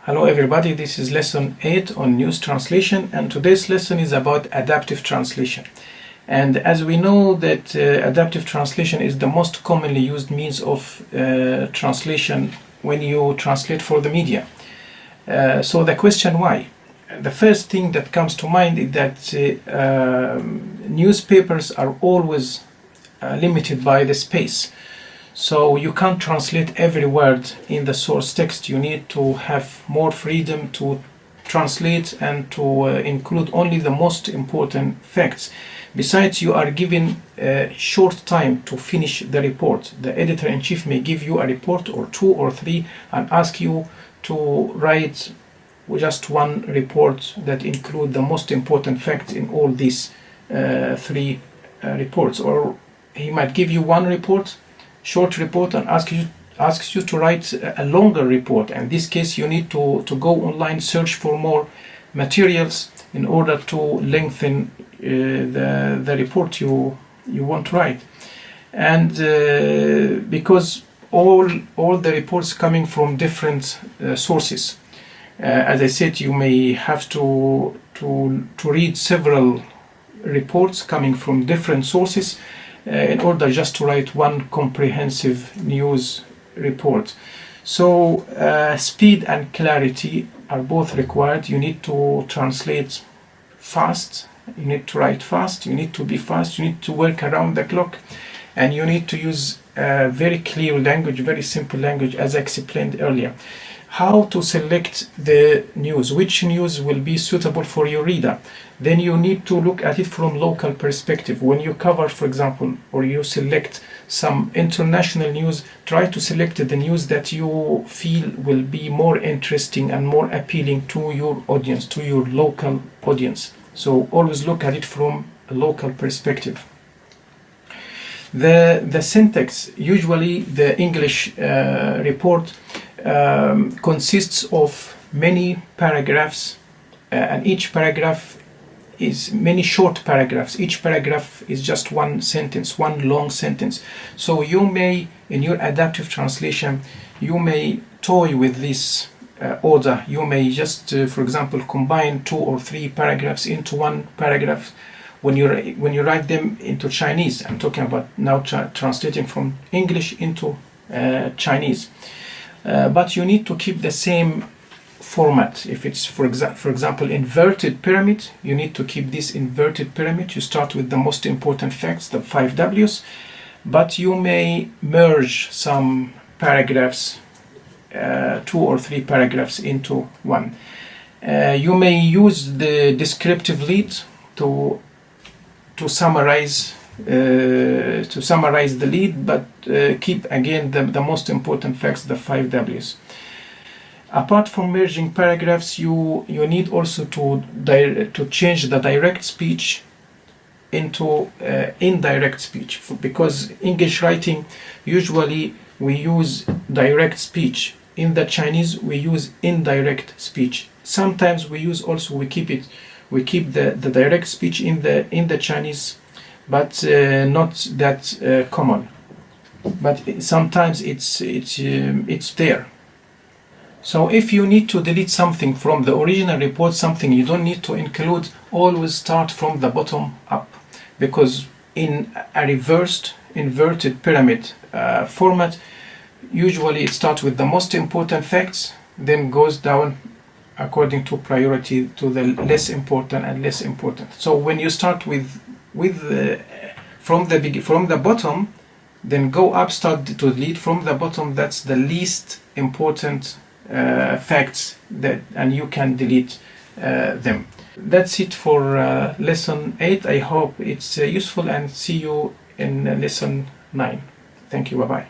Hello everybody, this is lesson 8 on news translation, and today's lesson is about adaptive translation. And as we know that adaptive translation is the most commonly used means of translation when you translate for the media. So the question why? The first thing that comes to mind is that newspapers are always limited by the space. So you can't translate every word in the source text. You need to have more freedom to translate and to include only the most important facts. Besides, you are given a short time to finish the report. The editor-in-chief may give you a report or 2 or 3 and ask you to write just one report that include the most important facts in all these 3 reports. Or he might give you one report, short report, and asks you to write a longer report. In this case, you need to go online, search for more materials in order to lengthen the report you want to write. And because all the reports coming from different sources, as I said, you may have to read several reports coming from different sources in order just to write one comprehensive news report. So speed and clarity are both required. You need to translate fast, you need to write fast, you need to be fast, you need to work around the clock, and you need to use very clear language, very simple language, as I explained earlier. How to select the news, which news will be suitable for your reader? Then you need to look at it from local perspective. When you cover, for example, or you select some international news, try to select the news that you feel will be more interesting and more appealing to your audience, to your local audience. So always look at it from a local perspective. The syntax, usually the English report consists of many paragraphs, and each paragraph is many short paragraphs. Each paragraph is just one sentence, one long sentence. So you may, in your adaptive translation, you may toy with this order. You may just, for example, combine 2 or 3 paragraphs into one paragraph. When you write them into Chinese, I'm talking about now translating from English into Chinese. But you need to keep the same format. If it's, for example, inverted pyramid, you need to keep this inverted pyramid. You start with the most important facts, the 5 W's, but you may merge some paragraphs, 2 or 3 paragraphs into one. You may use the descriptive lead to summarize the lead, but keep again the most important facts, the 5 W's. Apart from merging paragraphs, you need also to change the direct speech into indirect speech, because English writing, usually we use direct speech. In the Chinese we use indirect speech. Sometimes we keep the direct speech in the Chinese, but not that common. But sometimes it's there. So if you need to delete something from the original report, something you don't need to include, always start from the bottom up, because in a reversed inverted pyramid format, usually it starts with the most important facts, then goes down according to priority to the less important and less important. So when you start from the bottom, then go up, start to delete from the bottom. That's the least important facts and you can delete them. That's it for lesson 8. I hope it's useful, and see you in lesson 9. Thank you. Bye bye.